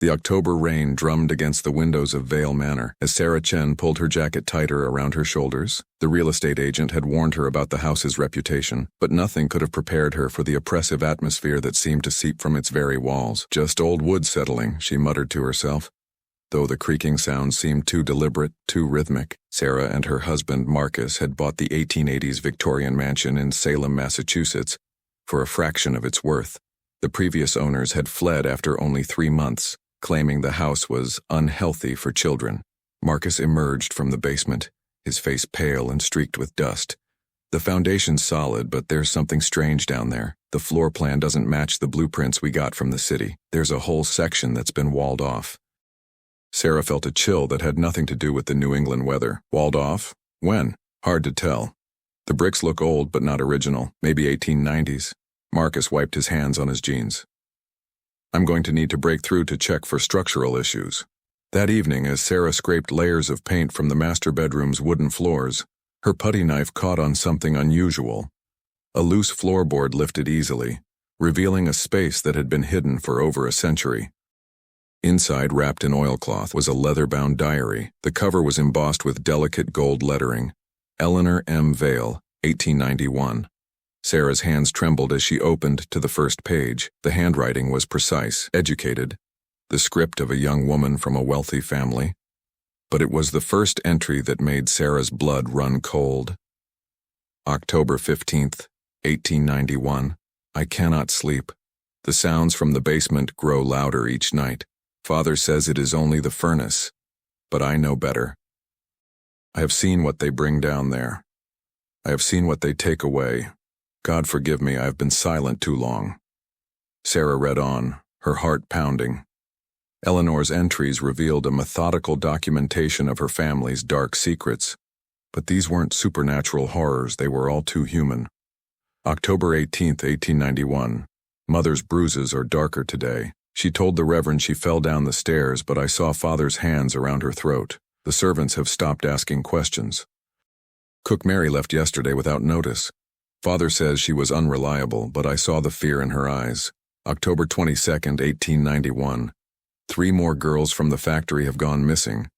The October rain drummed against the windows of Vale Manor as Sarah Chen pulled her jacket tighter around her shoulders. The real estate agent had warned her about the house's reputation, but nothing could have prepared her for the oppressive atmosphere that seemed to seep from its very walls. Just old wood settling, she muttered to herself. Though the creaking sound seemed too deliberate, too rhythmic, Sarah and her husband Marcus had bought the 1880s Victorian mansion in Salem, Massachusetts, for a fraction of its worth. The previous owners had fled after only 3 months, claiming the house was unhealthy for children. Marcus emerged from the basement, his face pale and streaked with dust. The foundation's solid, but there's something strange down there. The floor plan doesn't match the blueprints we got from the city. There's a whole section that's been walled off. Sarah felt a chill that had nothing to do with the New England weather. Walled off? When? Hard to tell. The bricks look old but not original, maybe 1890s. Marcus wiped his hands on his jeans. I'm going to need to break through to check for structural issues. That evening, as Sarah scraped layers of paint from the master bedroom's wooden floors, her putty knife caught on something unusual. A loose floorboard lifted easily, revealing a space that had been hidden for over a century. Inside, wrapped in oilcloth, was a leather-bound diary. The cover was embossed with delicate gold lettering. Eleanor M. Vale, 1891. Sarah's hands trembled as she opened to the first page. The handwriting was precise, educated, the script of a young woman from a wealthy family. But it was the first entry that made Sarah's blood run cold. October 15th, 1891. I cannot sleep. The sounds from the basement grow louder each night. Father says it is only the furnace, but I know better. I have seen what they bring down there. I have seen what they take away. God forgive me, I have been silent too long. Sarah read on, her heart pounding. Eleanor's entries revealed a methodical documentation of her family's dark secrets, but these weren't supernatural horrors, they were all too human. October 18th, 1891. Mother's bruises are darker today. She told the Reverend she fell down the stairs, but I saw Father's hands around her throat. The servants have stopped asking questions. Cook Mary left yesterday without notice. Father says she was unreliable, but I saw the fear in her eyes. October 22nd, 1891. 3 more girls from the factory have gone missing.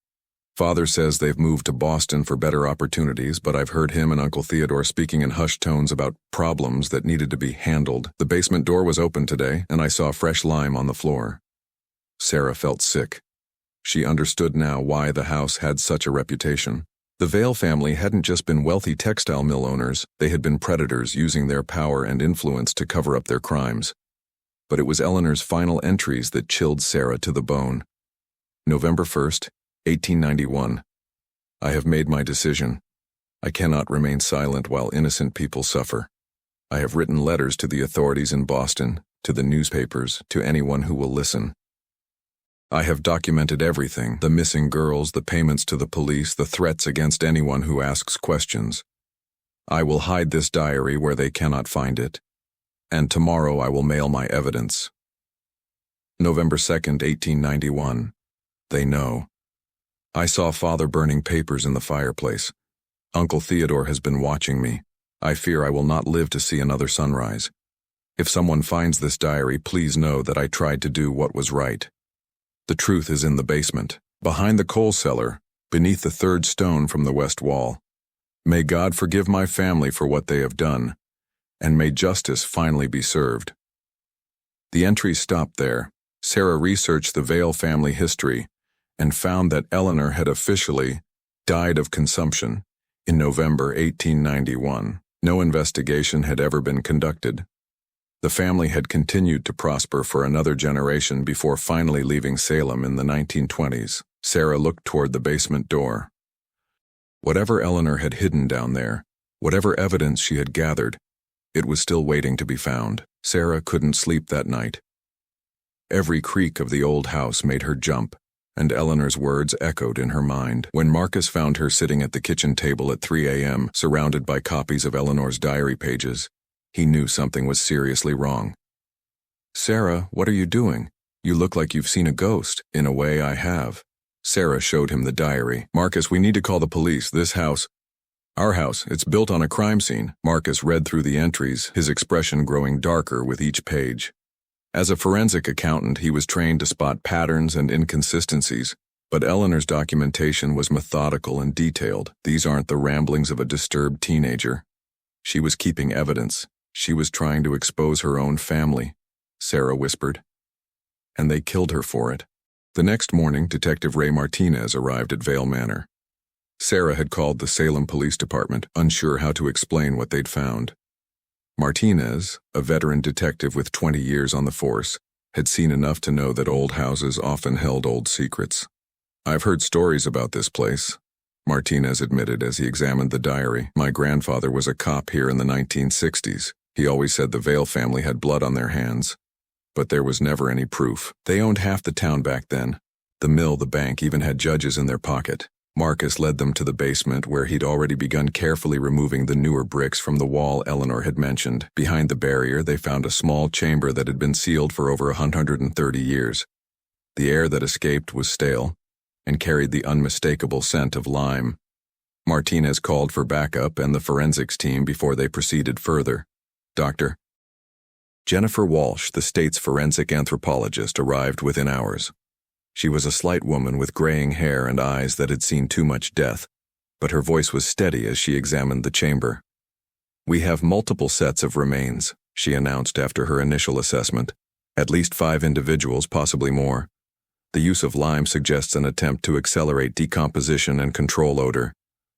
Father says they've moved to Boston for better opportunities, but I've heard him and Uncle Theodore speaking in hushed tones about problems that needed to be handled. The basement door was open today, and I saw fresh lime on the floor. Sarah felt sick. She understood now why the house had such a reputation. The Vale family hadn't just been wealthy textile mill owners, they had been predators using their power and influence to cover up their crimes. But it was Eleanor's final entries that chilled Sarah to the bone. November 1st, 1891. I have made my decision. I cannot remain silent while innocent people suffer. I have written letters to the authorities in Boston, to the newspapers, to anyone who will listen. I have documented everything, the missing girls, the payments to the police, the threats against anyone who asks questions. I will hide this diary where they cannot find it, and tomorrow I will mail my evidence. November 2nd, 1891. They know. I saw Father burning papers in the fireplace. Uncle Theodore has been watching me. I fear I will not live to see another sunrise. If someone finds this diary, please know that I tried to do what was right. The truth is in the basement, behind the coal cellar, beneath the 3rd stone from the west wall. May God forgive my family for what they have done, and may justice finally be served. The entries stopped there. Sarah researched the Vale family history and found that Eleanor had officially died of consumption in November 1891. No investigation had ever been conducted. The family had continued to prosper for another generation before finally leaving Salem in the 1920s. Sarah looked toward the basement door. Whatever Eleanor had hidden down there, whatever evidence she had gathered, it was still waiting to be found. Sarah couldn't sleep that night. Every creak of the old house made her jump, and Eleanor's words echoed in her mind. When Marcus found her sitting at the kitchen table at 3 a.m., surrounded by copies of Eleanor's diary pages, he knew something was seriously wrong. Sarah, what are you doing? You look like you've seen a ghost. In a way, I have. Sarah showed him the diary. Marcus, we need to call the police. This house. Our house, it's built on a crime scene. Marcus read through the entries, his expression growing darker with each page. As a forensic accountant, he was trained to spot patterns and inconsistencies, but Eleanor's documentation was methodical and detailed. These aren't the ramblings of a disturbed teenager. She was keeping evidence. She was trying to expose her own family, Sarah whispered. And they killed her for it. The next morning, Detective Ray Martinez arrived at Vale Manor. Sarah had called the Salem Police Department, unsure how to explain what they'd found. Martinez, a veteran detective with 20 years on the force, had seen enough to know that old houses often held old secrets. "I've heard stories about this place," Martinez admitted as he examined the diary. "My grandfather was a cop here in the 1960s. He always said the Vale family had blood on their hands. But there was never any proof. They owned half the town back then. The mill, the bank, even had judges in their pocket." Marcus led them to the basement where he'd already begun carefully removing the newer bricks from the wall Eleanor had mentioned. Behind the barrier, they found a small chamber that had been sealed for over 130 years. The air that escaped was stale and carried the unmistakable scent of lime. Martinez called for backup and the forensics team before they proceeded further. Dr. Jennifer Walsh, the state's forensic anthropologist, arrived within hours. She was a slight woman with graying hair and eyes that had seen too much death, but her voice was steady as she examined the chamber. "We have multiple sets of remains," she announced after her initial assessment. "At least 5 individuals, possibly more. The use of lime suggests an attempt to accelerate decomposition and control odor.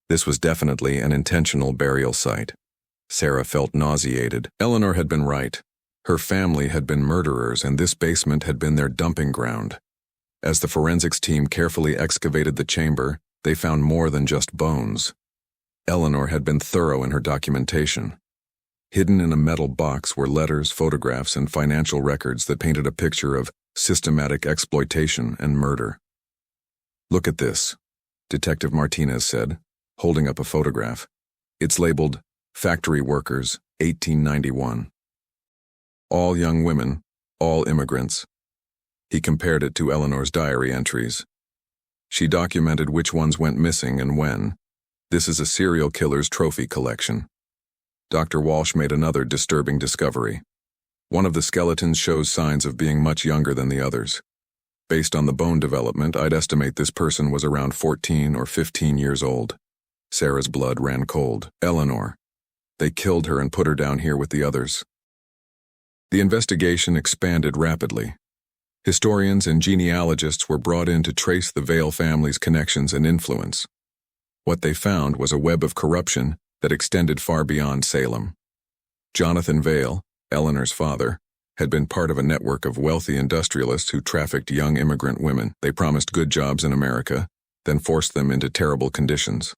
This was definitely an intentional burial site." Sarah felt nauseated. Eleanor had been right. Her family had been murderers, and this basement had been their dumping ground. As the forensics team carefully excavated the chamber, they found more than just bones. Eleanor had been thorough in her documentation. Hidden in a metal box were letters, photographs, and financial records that painted a picture of systematic exploitation and murder. "Look at this," Detective Martinez said, holding up a photograph. "It's labeled Factory Workers, 1891. All young women, all immigrants." He compared it to Eleanor's diary entries. She documented which ones went missing and when. This is a serial killer's trophy collection. Dr. Walsh made another disturbing discovery. One of the skeletons shows signs of being much younger than the others. Based on the bone development, I'd estimate this person was around 14 or 15 years old. Sarah's blood ran cold. "Eleanor. They killed her and put her down here with the others." The investigation expanded rapidly. Historians and genealogists were brought in to trace the Vale family's connections and influence. What they found was a web of corruption that extended far beyond Salem. Jonathan Vale, Eleanor's father, had been part of a network of wealthy industrialists who trafficked young immigrant women. They promised good jobs in America, then forced them into terrible conditions.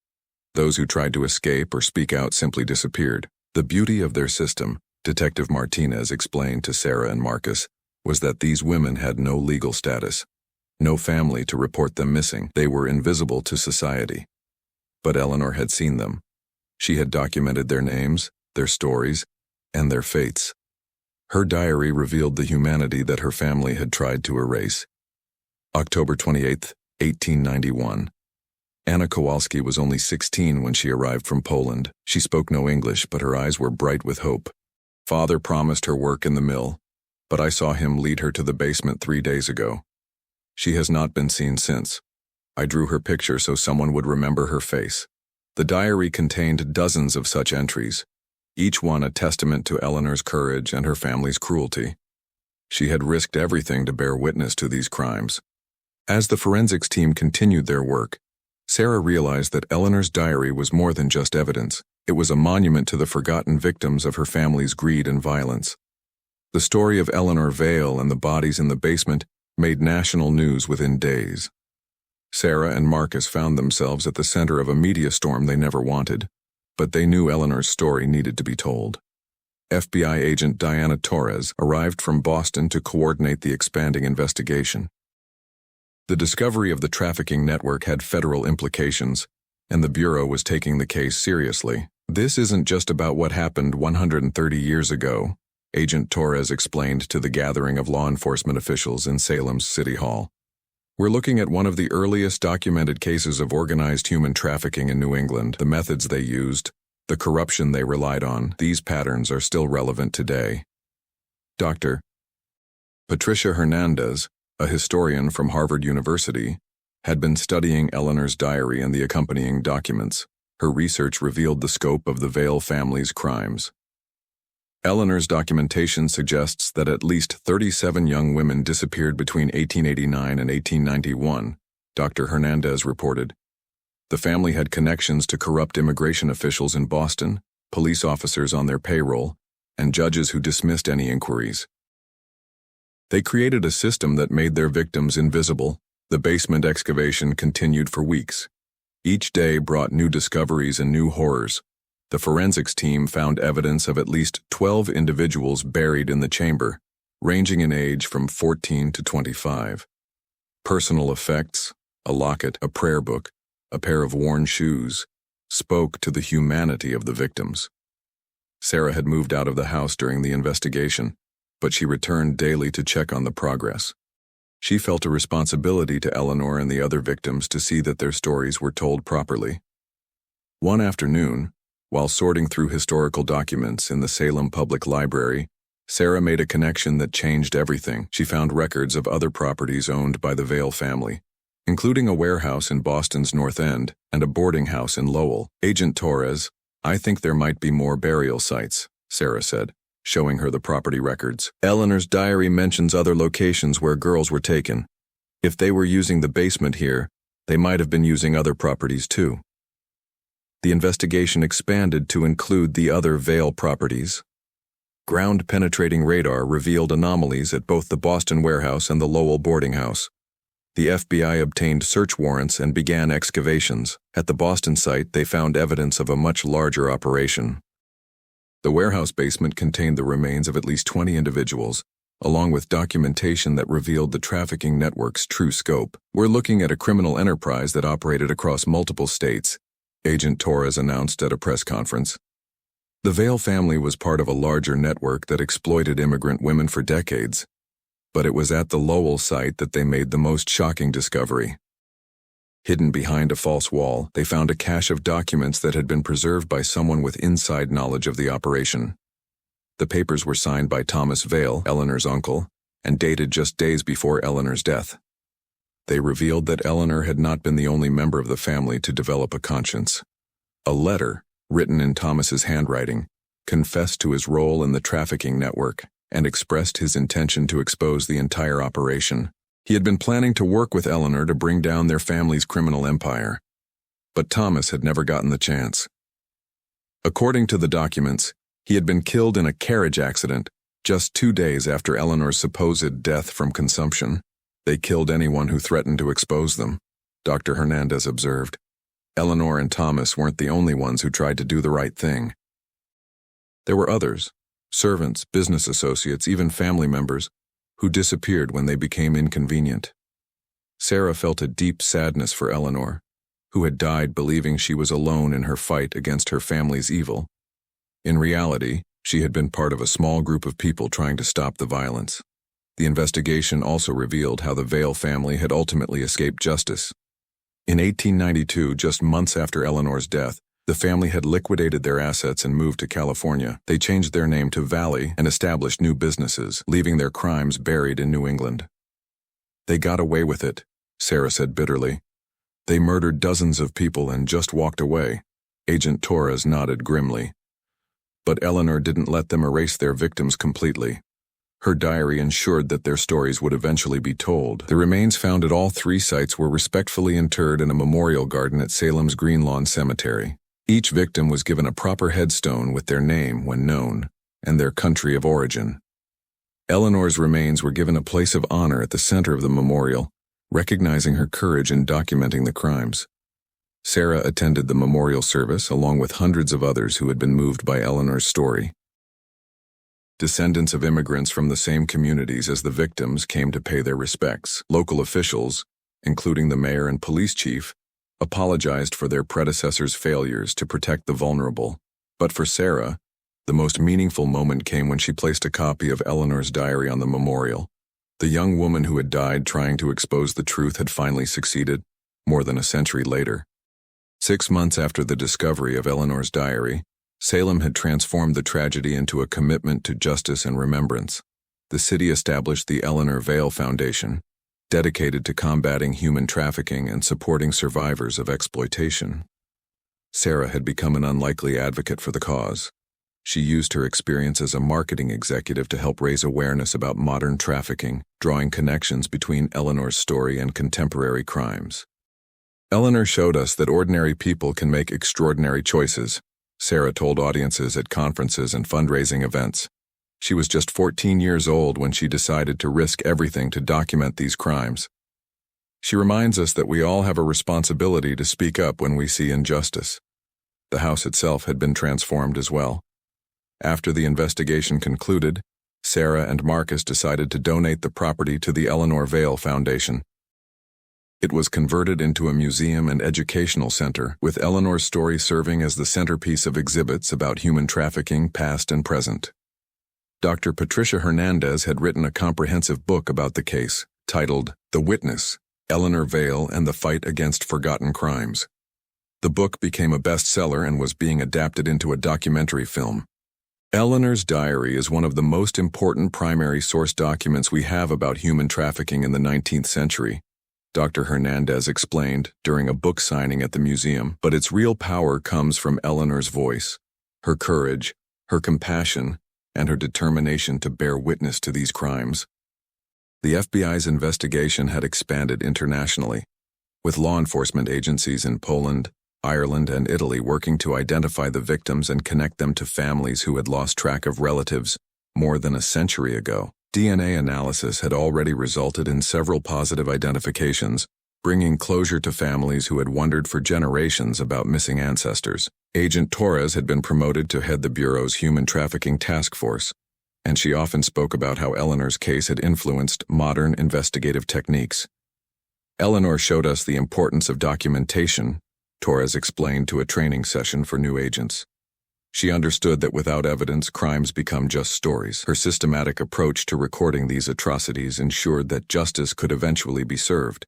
Those who tried to escape or speak out simply disappeared. The beauty of their system, Detective Martinez explained to Sarah and Marcus, was that these women had no legal status, no family to report them missing. They were invisible to society. But Eleanor had seen them. She had documented their names, their stories, and their fates. Her diary revealed the humanity that her family had tried to erase. October 28, 1891. Anna Kowalski was only 16 when she arrived from Poland. She spoke no English, but her eyes were bright with hope. Father promised her work in the mill, but I saw him lead her to the basement 3 days ago. She has not been seen since. I drew her picture so someone would remember her face. The diary contained dozens of such entries, each one a testament to Eleanor's courage and her family's cruelty. She had risked everything to bear witness to these crimes. As the forensics team continued their work, Sarah realized that Eleanor's diary was more than just evidence. It was a monument to the forgotten victims of her family's greed and violence. The story of Eleanor Vale and the bodies in the basement made national news within days. Sarah and Marcus found themselves at the center of a media storm they never wanted, but they knew Eleanor's story needed to be told. FBI agent Diana Torres arrived from Boston to coordinate the expanding investigation. The discovery of the trafficking network had federal implications, and the Bureau was taking the case seriously. "This isn't just about what happened 130 years ago," Agent Torres explained to the gathering of law enforcement officials in Salem's City Hall. "We're looking at one of the earliest documented cases of organized human trafficking in New England. The methods they used, the corruption they relied on, these patterns are still relevant today." Dr. Patricia Hernandez, a historian from Harvard University, had been studying Eleanor's diary and the accompanying documents. Her research revealed the scope of the Vale family's crimes. Eleanor's documentation suggests that at least 37 young women disappeared between 1889 and 1891, Dr. Hernandez reported. The family had connections to corrupt immigration officials in Boston, police officers on their payroll, and judges who dismissed any inquiries. They created a system that made their victims invisible. The basement excavation continued for weeks. Each day brought new discoveries and new horrors. The forensics team found evidence of at least 12 individuals buried in the chamber, ranging in age from 14 to 25. Personal effects, a locket, a prayer book, a pair of worn shoes, spoke to the humanity of the victims. Sarah had moved out of the house during the investigation, but she returned daily to check on the progress. She felt a responsibility to Eleanor and the other victims to see that their stories were told properly. One afternoon, while sorting through historical documents in the Salem Public Library, Sarah made a connection that changed everything. She found records of other properties owned by the Vale family, including a warehouse in Boston's North End and a boarding house in Lowell. Agent Torres, "I think there might be more burial sites," Sarah said, showing her the property records. Eleanor's diary mentions other locations where girls were taken. If they were using the basement here, they might have been using other properties too. The investigation expanded to include the other Vale properties. Ground-penetrating radar revealed anomalies at both the Boston warehouse and the Lowell boarding house. The FBI obtained search warrants and began excavations. At the Boston site, they found evidence of a much larger operation. The warehouse basement contained the remains of at least 20 individuals, along with documentation that revealed the trafficking network's true scope. "We're looking at a criminal enterprise that operated across multiple states," Agent Torres announced at a press conference. The Vale family was part of a larger network that exploited immigrant women for decades, but it was at the Lowell site that they made the most shocking discovery. Hidden behind a false wall, they found a cache of documents that had been preserved by someone with inside knowledge of the operation. The papers were signed by Thomas Vale, Eleanor's uncle, and dated just days before Eleanor's death. They revealed that Eleanor had not been the only member of the family to develop a conscience. A letter, written in Thomas's handwriting, confessed to his role in the trafficking network and expressed his intention to expose the entire operation. He had been planning to work with Eleanor to bring down their family's criminal empire, but Thomas had never gotten the chance. According to the documents, he had been killed in a carriage accident just 2 days after Eleanor's supposed death from consumption. "They killed anyone who threatened to expose them," Dr. Hernandez observed. Eleanor and Thomas weren't the only ones who tried to do the right thing. There were others, servants, business associates, even family members, who disappeared when they became inconvenient. Sarah felt a deep sadness for Eleanor, who had died believing she was alone in her fight against her family's evil. In reality, she had been part of a small group of people trying to stop the violence. The investigation also revealed how the Vale family had ultimately escaped justice. In 1892, just months after Eleanor's death, the family had liquidated their assets and moved to California. They changed their name to Vale and established new businesses, leaving their crimes buried in New England. "They got away with it," Sarah said bitterly. "They murdered dozens of people and just walked away." Agent Torres nodded grimly. But Eleanor didn't let them erase their victims completely. Her diary ensured that their stories would eventually be told. The remains found at all 3 sites were respectfully interred in a memorial garden at Salem's Green Lawn Cemetery. Each victim was given a proper headstone with their name when known, and their country of origin. Eleanor's remains were given a place of honor at the center of the memorial, recognizing her courage in documenting the crimes. Sarah attended the memorial service along with hundreds of others who had been moved by Eleanor's story. Descendants of immigrants from the same communities as the victims came to pay their respects. Local officials, including the mayor and police chief, apologized for their predecessors' failures to protect the vulnerable. But for Sarah, the most meaningful moment came when she placed a copy of Eleanor's diary on the memorial. The young woman who had died trying to expose the truth had finally succeeded, more than a century later. 6 months after the discovery of Eleanor's diary, Salem had transformed the tragedy into a commitment to justice and remembrance. the city established the Eleanor Vale Foundation, dedicated to combating human trafficking and supporting survivors of exploitation. Sarah had become an unlikely advocate for the cause. She used her experience as a marketing executive to help raise awareness about modern trafficking, drawing connections between Eleanor's story and contemporary crimes. Eleanor showed us that ordinary people can make extraordinary choices, Sarah told audiences at conferences and fundraising events. She was just 14 years old when she decided to risk everything to document these crimes. She reminds us that we all have a responsibility to speak up when we see injustice. The house itself had been transformed as well. After the investigation concluded, Sarah and Marcus decided to donate the property to the Eleanor Vale Foundation. It was converted into a museum and educational center, with Eleanor's story serving as the centerpiece of exhibits about human trafficking past and present. Dr. Patricia Hernandez had written a comprehensive book about the case, titled The Witness, Eleanor Vale and the Fight Against Forgotten Crimes. The book became a bestseller and was being adapted into a documentary film. Eleanor's diary is one of the most important primary source documents we have about human trafficking in the 19th century, Dr. Hernandez explained during a book signing at the museum, but its real power comes from Eleanor's voice, her courage, her compassion, and her determination to bear witness to these crimes. The FBI's investigation had expanded internationally, with law enforcement agencies in Poland, Ireland, and Italy working to identify the victims and connect them to families who had lost track of relatives more than a century ago. DNA analysis had already resulted in several positive identifications, bringing closure to families who had wondered for generations about missing ancestors. Agent Torres had been promoted to head the Bureau's Human Trafficking Task Force, and she often spoke about how Eleanor's case had influenced modern investigative techniques. Eleanor showed us the importance of documentation, Torres explained to a training session for new agents. She understood that without evidence, crimes become just stories. Her systematic approach to recording these atrocities ensured that justice could eventually be served.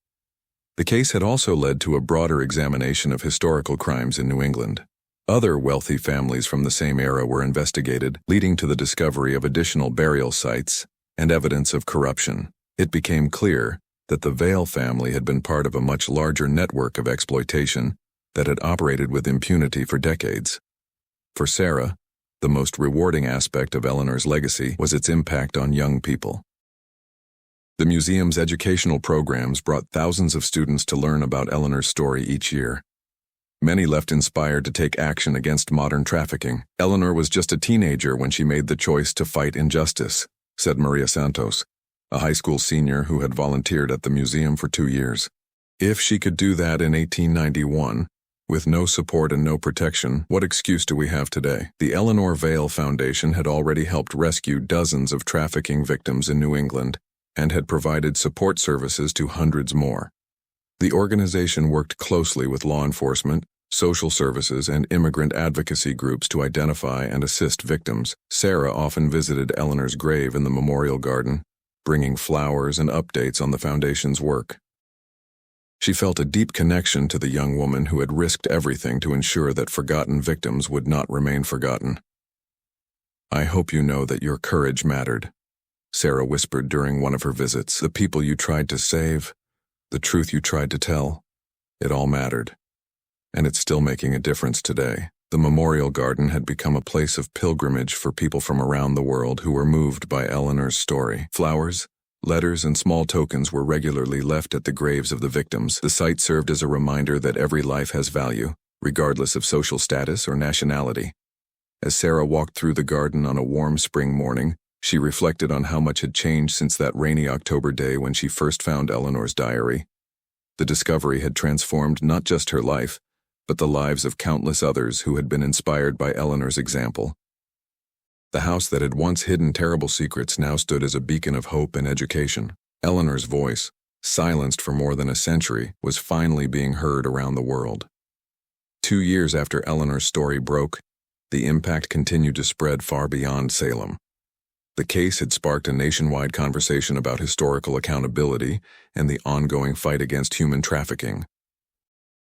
The case had also led to a broader examination of historical crimes in New England. Other wealthy families from the same era were investigated, leading to the discovery of additional burial sites and evidence of corruption. It became clear that the Vale family had been part of a much larger network of exploitation that had operated with impunity for decades. For Sarah, the most rewarding aspect of Eleanor's legacy was its impact on young people. The museum's educational programs brought thousands of students to learn about Eleanor's story each year. Many left inspired to take action against modern trafficking. Eleanor was just a teenager when she made the choice to fight injustice, said Maria Santos, a high school senior who had volunteered at the museum for 2 years. If she could do that in 1891, with no support and no protection, what excuse do we have today? The Eleanor Vale Foundation had already helped rescue dozens of trafficking victims in New England and had provided support services to hundreds more. The organization worked closely with law enforcement, social services, and immigrant advocacy groups to identify and assist victims. Sarah often visited Eleanor's grave in the memorial garden, bringing flowers and updates on the foundation's work. She felt a deep connection to the young woman who had risked everything to ensure that forgotten victims would not remain forgotten. "I hope you know that your courage mattered," Sarah whispered during one of her visits. "The people you tried to save, the truth you tried to tell, it all mattered. And it's still making a difference today." The memorial garden had become a place of pilgrimage for people from around the world who were moved by Eleanor's story. Flowers, letters, and small tokens were regularly left at the graves of the victims. The site served as a reminder that every life has value, regardless of social status or nationality. As Sarah walked through the garden on a warm spring morning, she reflected on how much had changed since that rainy October day when she first found Eleanor's diary. The discovery had transformed not just her life, but the lives of countless others who had been inspired by Eleanor's example. The house that had once hidden terrible secrets now stood as a beacon of hope and education. Eleanor's voice, silenced for more than a century, was finally being heard around the world. 2 years after Eleanor's story broke, the impact continued to spread far beyond Salem. The case had sparked a nationwide conversation about historical accountability and the ongoing fight against human trafficking.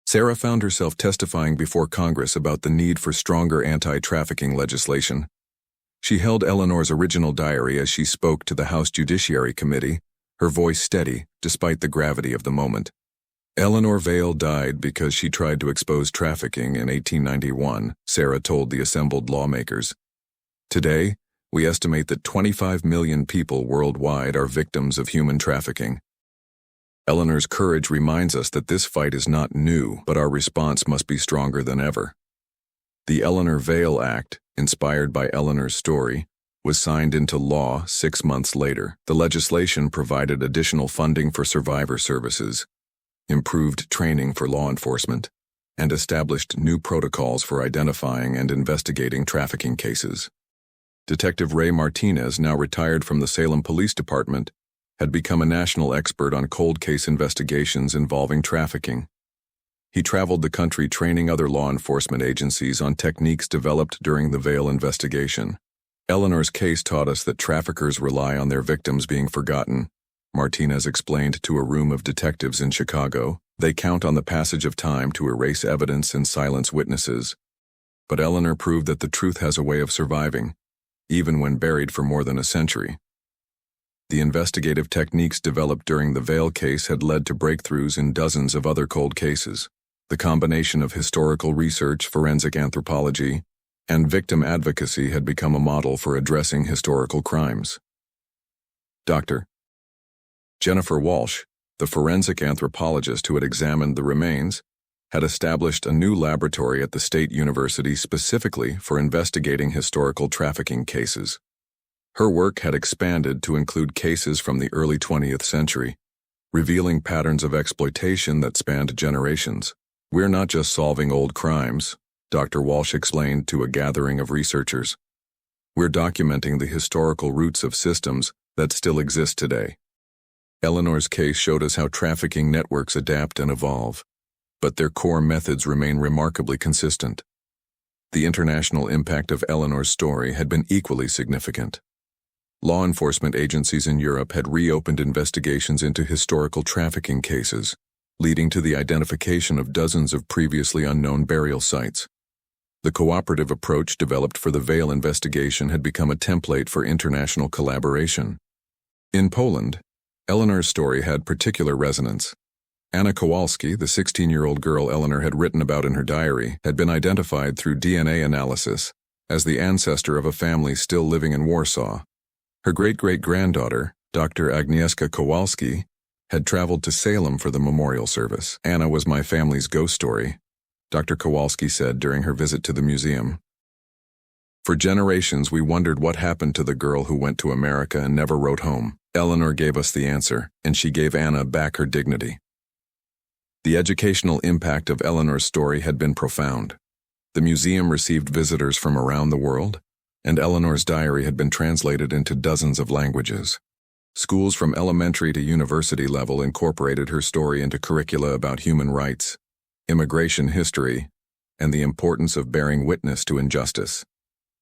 Sarah found herself testifying before Congress about the need for stronger anti-trafficking legislation. She held Eleanor's original diary as she spoke to the House Judiciary Committee, her voice steady despite the gravity of the moment. Eleanor Vale died because she tried to expose trafficking in 1891, Sarah told the assembled lawmakers. Today, we estimate that 25 million people worldwide are victims of human trafficking. Eleanor's courage reminds us that this fight is not new, but our response must be stronger than ever. The Eleanor Vale Act, inspired by Eleanor's story, was signed into law 6 months later. The legislation provided additional funding for survivor services, improved training for law enforcement, and established new protocols for identifying and investigating trafficking cases. Detective Ray Martinez, now retired from the Salem Police Department, had become a national expert on cold case investigations involving trafficking. He traveled the country training other law enforcement agencies on techniques developed during the Vale investigation. Eleanor's case taught us that traffickers rely on their victims being forgotten, Martinez explained to a room of detectives in Chicago. They count on the passage of time to erase evidence and silence witnesses. But Eleanor proved that the truth has a way of surviving, even when buried for more than a century. The investigative techniques developed during the Vale case had led to breakthroughs in dozens of other cold cases. The combination of historical research, forensic anthropology, and victim advocacy had become a model for addressing historical crimes. Dr. Jennifer Walsh, the forensic anthropologist who had examined the remains, had established a new laboratory at the State University specifically for investigating historical trafficking cases. Her work had expanded to include cases from the early 20th century, revealing patterns of exploitation that spanned generations. "We're not just solving old crimes," Dr. Walsh explained to a gathering of researchers. "We're documenting the historical roots of systems that still exist today." Eleanor's case showed us how trafficking networks adapt and evolve, but their core methods remain remarkably consistent. The international impact of Eleanor's story had been equally significant. Law enforcement agencies in Europe had reopened investigations into historical trafficking cases, leading to the identification of dozens of previously unknown burial sites. The cooperative approach developed for the Vale investigation had become a template for international collaboration. In Poland, Eleanor's story had particular resonance. Anna Kowalski, the 16-year-old girl Eleanor had written about in her diary, had been identified through DNA analysis as the ancestor of a family still living in Warsaw. Her great-great-granddaughter, Dr. Agnieszka Kowalski, had traveled to Salem for the memorial service. "Anna was my family's ghost story," Dr. Kowalski said during her visit to the museum. "For generations we wondered what happened to the girl who went to America and never wrote home. Eleanor gave us the answer, and she gave Anna back her dignity." The educational impact of Eleanor's story had been profound. The museum received visitors from around the world, and Eleanor's diary had been translated into dozens of languages. Schools from elementary to university level incorporated her story into curricula about human rights, immigration history, and the importance of bearing witness to injustice.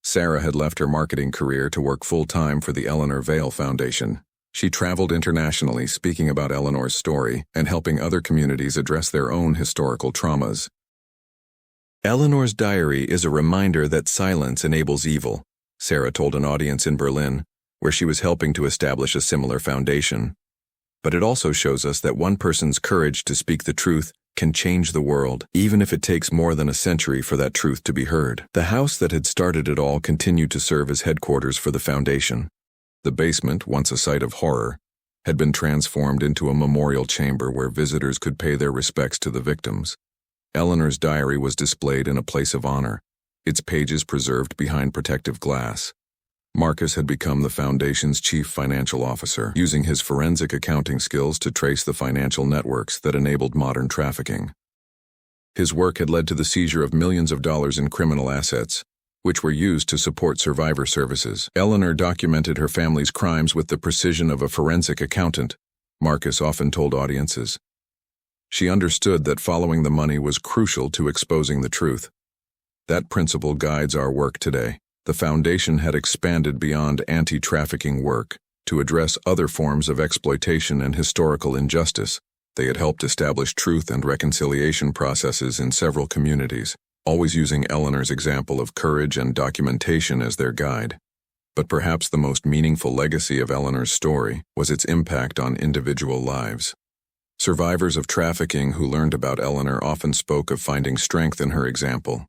Sarah had left her marketing career to work full-time for the Eleanor Vale Foundation. She traveled internationally speaking about Eleanor's story and helping other communities address their own historical traumas. "Eleanor's diary is a reminder that silence enables evil," Sarah told an audience in Berlin, where she was helping to establish a similar foundation. "But it also shows us that one person's courage to speak the truth can change the world, even if it takes more than a century for that truth to be heard." The house that had started it all continued to serve as headquarters for the foundation. The basement, once a site of horror, had been transformed into a memorial chamber where visitors could pay their respects to the victims. Eleanor's diary was displayed in a place of honor, its pages preserved behind protective glass. Marcus had become the foundation's chief financial officer, using his forensic accounting skills to trace the financial networks that enabled modern trafficking. His work had led to the seizure of millions of dollars in criminal assets, which were used to support survivor services. Eleanor documented her family's crimes with the precision of a forensic accountant, Marcus often told audiences. She understood that following the money was crucial to exposing the truth. That principle guides our work today. The foundation had expanded beyond anti-trafficking work to address other forms of exploitation and historical injustice. They had helped establish truth and reconciliation processes in several communities, always using Eleanor's example of courage and documentation as their guide. But perhaps the most meaningful legacy of Eleanor's story was its impact on individual lives. Survivors of trafficking who learned about Eleanor often spoke of finding strength in her example.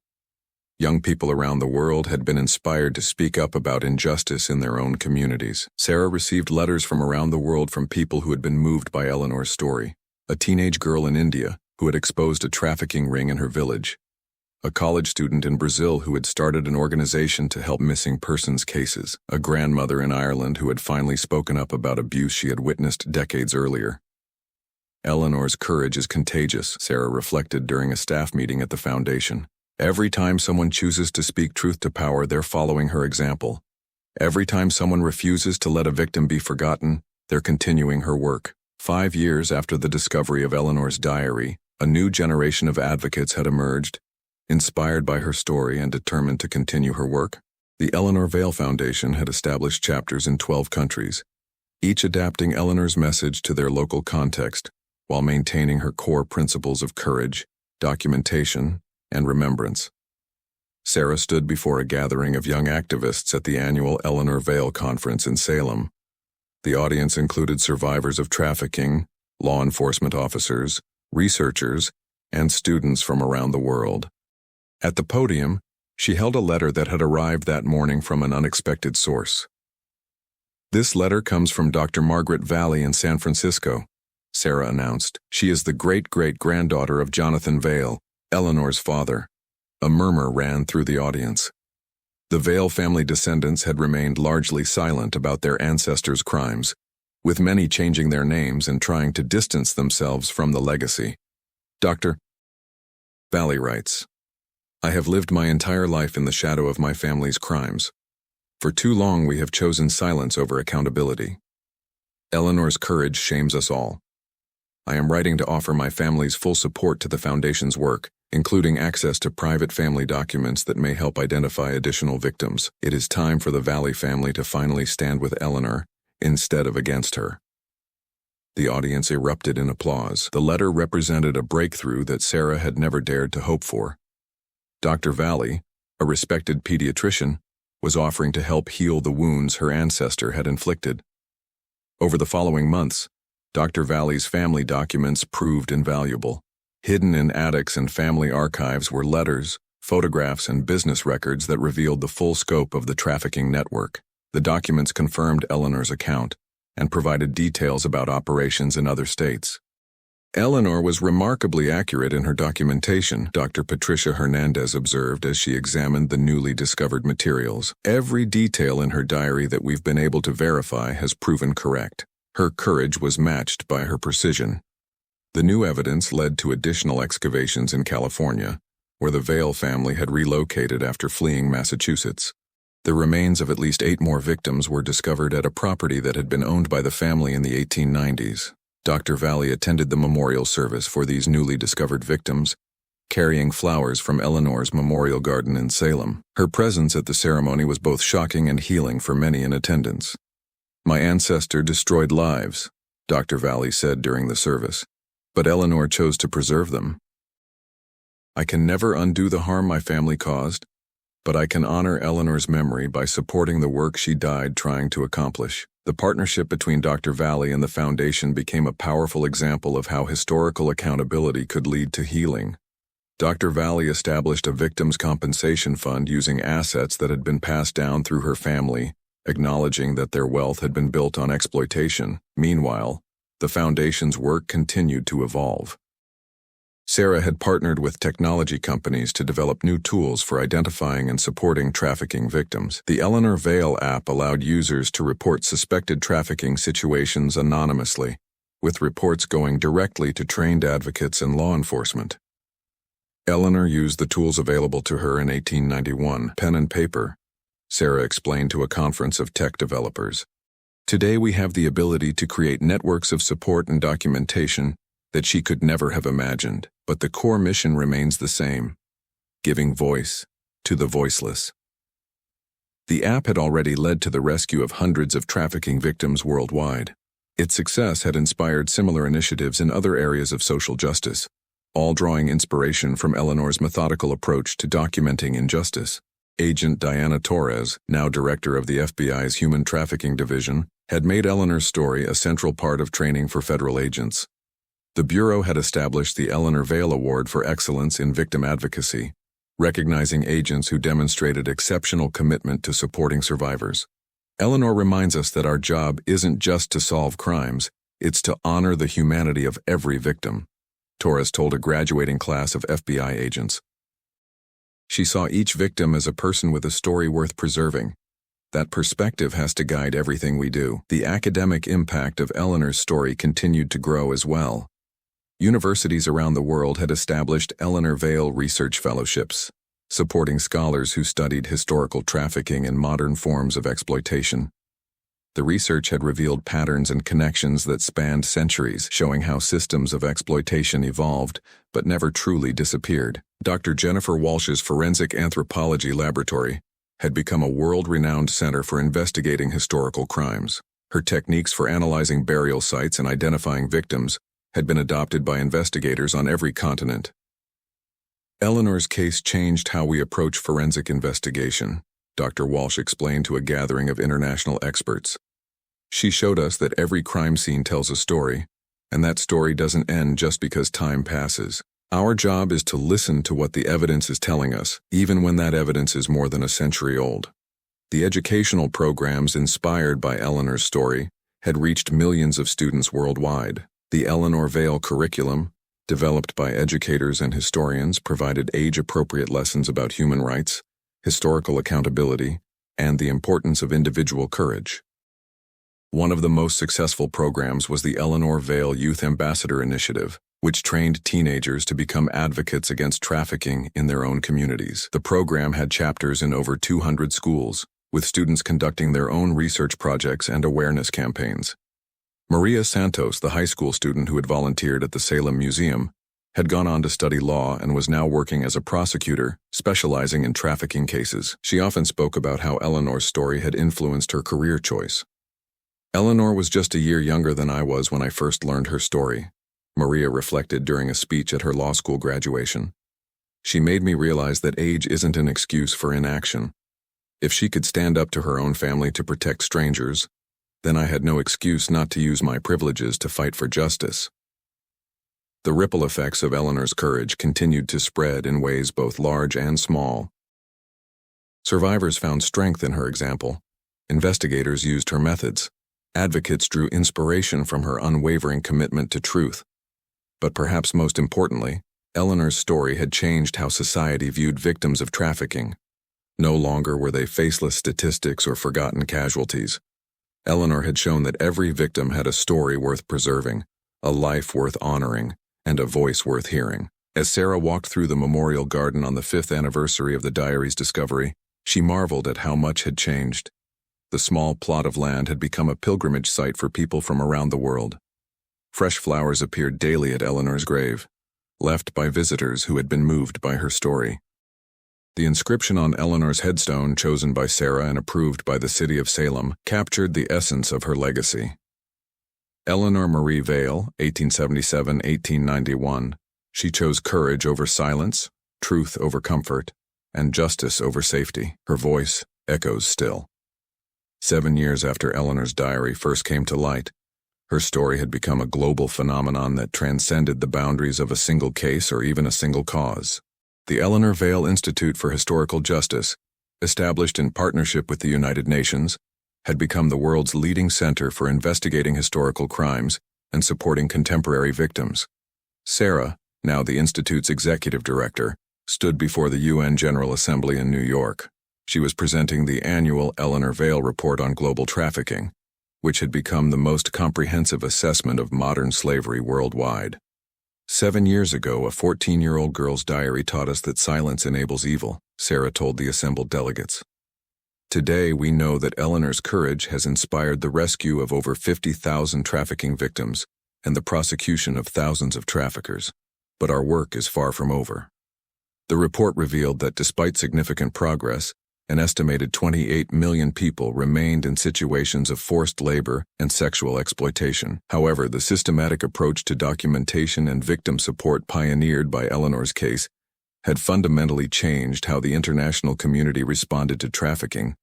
Young people around the world had been inspired to speak up about injustice in their own communities. Sarah received letters from around the world from people who had been moved by Eleanor's story. A teenage girl in India who had exposed a trafficking ring in her village. A college student in Brazil who had started an organization to help missing persons cases. A grandmother in Ireland who had finally spoken up about abuse she had witnessed decades earlier. Eleanor's courage is contagious, Sarah reflected during a staff meeting at the foundation. Every time someone chooses to speak truth to power, they're following her example. Every time someone refuses to let a victim be forgotten, they're continuing her work. 5 years after the discovery of Eleanor's diary, a new generation of advocates had emerged, inspired by her story and determined to continue her work. The Eleanor Vale Foundation had established chapters in 12 countries, each adapting Eleanor's message to their local context, while maintaining her core principles of courage, documentation, and remembrance. Sarah stood before a gathering of young activists at the annual Eleanor Vale Conference in Salem. The audience included survivors of trafficking, law enforcement officers, researchers, and students from around the world. At the podium, she held a letter that had arrived that morning from an unexpected source. "This letter comes from Dr. Margaret Vale in San Francisco," Sarah announced. "She is the great-great-granddaughter of Jonathan Vale, Eleanor's father." A murmur ran through the audience. The Vale family descendants had remained largely silent about their ancestors' crimes, with many changing their names and trying to distance themselves from the legacy. Dr. Vale writes, "I have lived my entire life in the shadow of my family's crimes. For too long we have chosen silence over accountability. Eleanor's courage shames us all. I am writing to offer my family's full support to the Foundation's work, including access to private family documents that may help identify additional victims. It is time for the Vale family to finally stand with Eleanor instead of against her." The audience erupted in applause. The letter represented a breakthrough that Sarah had never dared to hope for. Dr. Vale, a respected pediatrician, was offering to help heal the wounds her ancestor had inflicted. Over the following months, Dr. Vale's family documents proved invaluable. Hidden in attics and family archives were letters, photographs, and business records that revealed the full scope of the trafficking network. The documents confirmed Eleanor's account and provided details about operations in other states. Eleanor was remarkably accurate in her documentation, Dr. Patricia Hernandez observed as she examined the newly discovered materials. "Every detail in her diary that we've been able to verify has proven correct. Her courage was matched by her precision." The new evidence led to additional excavations in California, where the Vale family had relocated after fleeing Massachusetts. The remains of at least 8 more victims were discovered at a property that had been owned by the family in the 1890s. Dr. Vale attended the memorial service for these newly discovered victims, carrying flowers from Eleanor's memorial garden in Salem. Her presence at the ceremony was both shocking and healing for many in attendance. "My ancestor destroyed lives," Dr. Vale said during the service, "but Eleanor chose to preserve them. I can never undo the harm my family caused, but I can honor Eleanor's memory by supporting the work she died trying to accomplish." The partnership between Dr. Vale and the Foundation became a powerful example of how historical accountability could lead to healing. Dr. Vale established a victims' compensation fund using assets that had been passed down through her family, acknowledging that their wealth had been built on exploitation. Meanwhile, the Foundation's work continued to evolve. Sarah had partnered with technology companies to develop new tools for identifying and supporting trafficking victims. The Eleanor Vale app allowed users to report suspected trafficking situations anonymously, with reports going directly to trained advocates and law enforcement. Eleanor used the tools available to her in 1891, pen and paper, Sarah explained to a conference of tech developers. "Today we have the ability to create networks of support and documentation that she could never have imagined, but the core mission remains the same: giving voice to the voiceless." The app had already led to the rescue of hundreds of trafficking victims worldwide. Its success had inspired similar initiatives in other areas of social justice, all drawing inspiration from Eleanor's methodical approach to documenting injustice. Agent Diana Torres, now director of the FBI's Human Trafficking Division, had made Eleanor's story a central part of training for federal agents. The Bureau had established the Eleanor Vale Award for Excellence in Victim Advocacy, recognizing agents who demonstrated exceptional commitment to supporting survivors. Eleanor reminds us that our job isn't just to solve crimes, it's to honor the humanity of every victim, Torres told a graduating class of FBI agents. She saw each victim as a person with a story worth preserving. That perspective has to guide everything we do. The academic impact of Eleanor's story continued to grow as well. Universities around the world had established Eleanor Vale Research Fellowships, supporting scholars who studied historical trafficking and modern forms of exploitation. The research had revealed patterns and connections that spanned centuries, showing how systems of exploitation evolved but never truly disappeared. Dr. Jennifer Walsh's Forensic Anthropology Laboratory had become a world-renowned center for investigating historical crimes. Her techniques for analyzing burial sites and identifying victims had been adopted by investigators on every continent. Eleanor's case changed how we approach forensic investigation, Dr. Walsh explained to a gathering of international experts. She showed us that every crime scene tells a story, and that story doesn't end just because time passes. Our job is to listen to what the evidence is telling us, even when that evidence is more than a century old. The educational programs inspired by Eleanor's story had reached millions of students worldwide. The Eleanor Vale curriculum, developed by educators and historians, provided age-appropriate lessons about human rights, historical accountability, and the importance of individual courage. One of the most successful programs was the Eleanor Vale Youth Ambassador Initiative, which trained teenagers to become advocates against trafficking in their own communities. The program had chapters in over 200 schools, with students conducting their own research projects and awareness campaigns. Maria Santos, the high school student who had volunteered at the Salem Museum, had gone on to study law and was now working as a prosecutor, specializing in trafficking cases. She often spoke about how Eleanor's story had influenced her career choice. Eleanor was just a year younger than I was when I first learned her story, Maria reflected during a speech at her law school graduation. She made me realize that age isn't an excuse for inaction. If she could stand up to her own family to protect strangers, then I had no excuse not to use my privileges to fight for justice. The ripple effects of Eleanor's courage continued to spread in ways both large and small. Survivors found strength in her example. Investigators used her methods. Advocates drew inspiration from her unwavering commitment to truth. But perhaps most importantly, Eleanor's story had changed how society viewed victims of trafficking. No longer were they faceless statistics or forgotten casualties. Eleanor had shown that every victim had a story worth preserving, a life worth honoring, and a voice worth hearing. As Sarah walked through the memorial garden on the 5th anniversary of the diary's discovery, she marveled at how much had changed. The small plot of land had become a pilgrimage site for people from around the world. Fresh flowers appeared daily at Eleanor's grave, left by visitors who had been moved by her story. The inscription on Eleanor's headstone, chosen by Sarah and approved by the city of Salem, captured the essence of her legacy. Eleanor Marie Vale, 1877-1891. She chose courage over silence, truth over comfort, and justice over safety. Her voice echoes still. 7 years after Eleanor's diary first came to light, her story had become a global phenomenon that transcended the boundaries of a single case or even a single cause. The Eleanor Vale Institute for Historical Justice, established in partnership with the United Nations, had become the world's leading center for investigating historical crimes and supporting contemporary victims. Sarah, now the Institute's executive director, stood before the UN General Assembly in New York. She was presenting the annual Eleanor Vale Report on Global Trafficking, which had become the most comprehensive assessment of modern slavery worldwide. 7 years ago, a 14-year-old girl's diary taught us that silence enables evil, Sarah told the assembled delegates. Today, we know that Eleanor's courage has inspired the rescue of over 50,000 trafficking victims and the prosecution of thousands of traffickers. But our work is far from over. The report revealed that despite significant progress, an estimated 28 million people remained in situations of forced labor and sexual exploitation. However, the systematic approach to documentation and victim support pioneered by Eleanor's case had fundamentally changed how the international community responded to trafficking.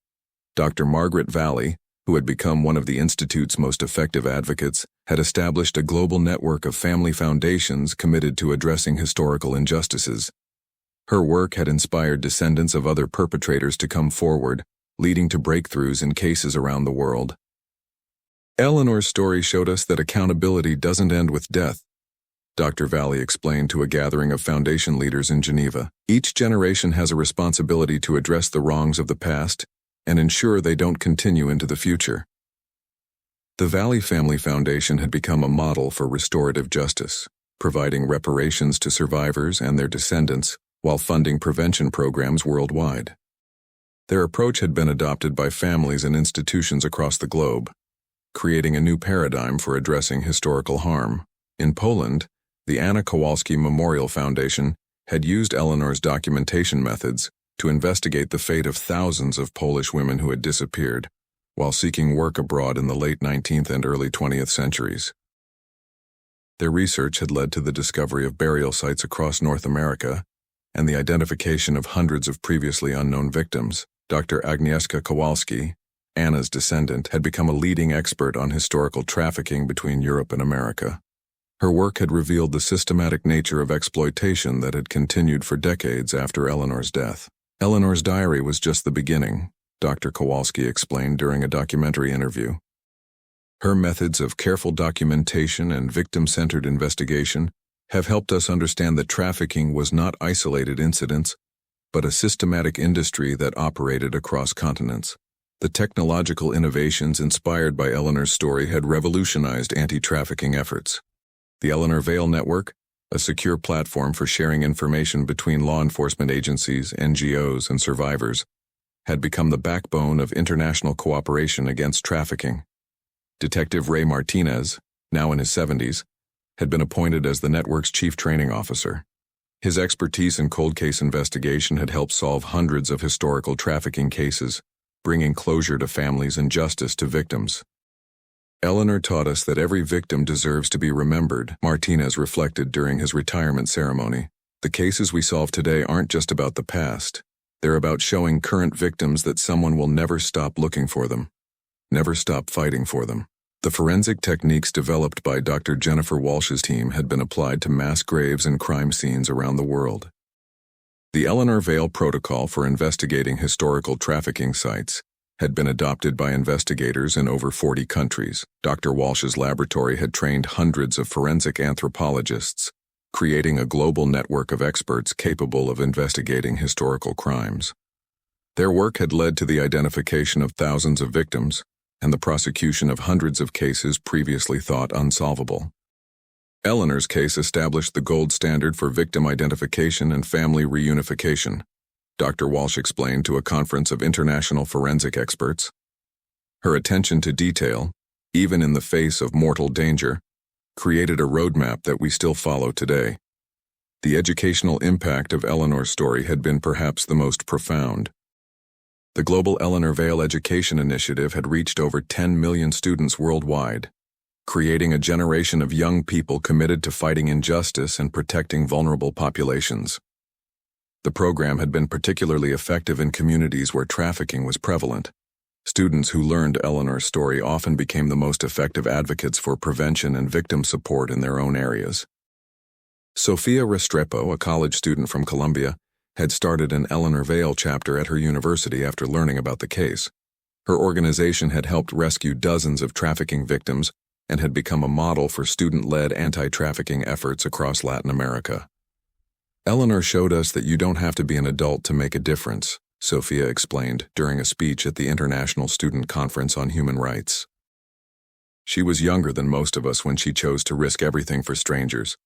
Dr. Margaret Vale, who had become one of the Institute's most effective advocates, had established a global network of family foundations committed to addressing historical injustices. Her work had inspired descendants of other perpetrators to come forward, leading to breakthroughs in cases around the world. Eleanor's story showed us that accountability doesn't end with death. Dr. Vale explained to a gathering of foundation leaders in Geneva. Each generation has a responsibility to address the wrongs of the past and ensure they don't continue into the future. The Vale Family Foundation had become a model for restorative justice, providing reparations to survivors and their descendants while funding prevention programs worldwide. Their approach had been adopted by families and institutions across the globe, creating a new paradigm for addressing historical harm. In Poland, the Anna Kowalski Memorial Foundation had used Eleanor's documentation methods to investigate the fate of thousands of Polish women who had disappeared while seeking work abroad in the late 19th and early 20th centuries. Their research had led to the discovery of burial sites across North America and the identification of hundreds of previously unknown victims. Dr. Agnieszka Kowalski, Anna's descendant, had become a leading expert on historical trafficking between Europe and America. Her work had revealed the systematic nature of exploitation that had continued for decades after Eleanor's death. Eleanor's diary was just the beginning, Dr. Kowalski explained during a documentary interview. Her methods of careful documentation and victim-centered investigation have helped us understand that trafficking was not isolated incidents, but a systematic industry that operated across continents. The technological innovations inspired by Eleanor's story had revolutionized anti-trafficking efforts. The Eleanor Vale Network, a secure platform for sharing information between law enforcement agencies, NGOs, and survivors, had become the backbone of international cooperation against trafficking. Detective Ray Martinez, now in his 70s, had been appointed as the network's chief training officer. His expertise in cold case investigation had helped solve hundreds of historical trafficking cases, bringing closure to families and justice to victims. Eleanor taught us that every victim deserves to be remembered, Martinez reflected during his retirement ceremony. The cases we solve today aren't just about the past. They're about showing current victims that someone will never stop looking for them, never stop fighting for them. The forensic techniques developed by Dr. Jennifer Walsh's team had been applied to mass graves and crime scenes around the world. The Eleanor Vale Protocol for investigating historical trafficking sites had been adopted by investigators in over 40 countries. Dr. Walsh's laboratory had trained hundreds of forensic anthropologists, creating a global network of experts capable of investigating historical crimes. Their work had led to the identification of thousands of victims and the prosecution of hundreds of cases previously thought unsolvable. Eleanor's case established the gold standard for victim identification and family reunification, Dr. Walsh explained to a conference of international forensic experts. Her attention to detail, even in the face of mortal danger, created a roadmap that we still follow today. The educational impact of Eleanor's story had been perhaps the most profound. The global Eleanor Vale Education Initiative had reached over 10 million students worldwide, creating a generation of young people committed to fighting injustice and protecting vulnerable populations. The program had been particularly effective in communities where trafficking was prevalent. Students who learned Eleanor's story often became the most effective advocates for prevention and victim support in their own areas. Sofia Restrepo, a college student from Colombia, had started an Eleanor Vale chapter at her university after learning about the case. Her organization had helped rescue dozens of trafficking victims and had become a model for student-led anti-trafficking efforts across Latin America. Eleanor showed us that you don't have to be an adult to make a difference, Sofia explained during a speech at the International Student Conference on Human Rights. She was younger than most of us when she chose to risk everything for strangers.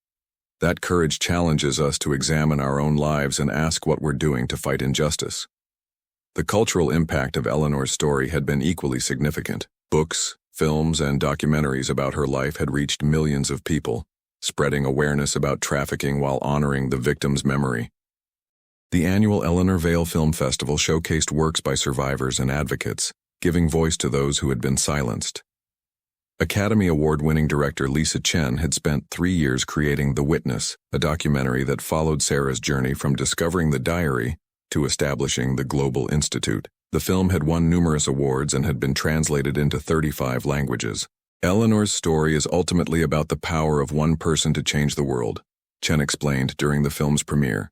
That courage challenges us to examine our own lives and ask what we're doing to fight injustice. The cultural impact of Eleanor's story had been equally significant. Books, films, and documentaries about her life had reached millions of people, spreading awareness about trafficking while honoring the victim's memory. The annual Eleanor Vale Film Festival showcased works by survivors and advocates, giving voice to those who had been silenced. Academy Award-winning director Lisa Chen had spent 3 years creating The Witness, a documentary that followed Sarah's journey from discovering the diary to establishing the Global Institute. The film had won numerous awards and had been translated into 35 languages. Eleanor's story is ultimately about the power of one person to change the world, Chen explained during the film's premiere.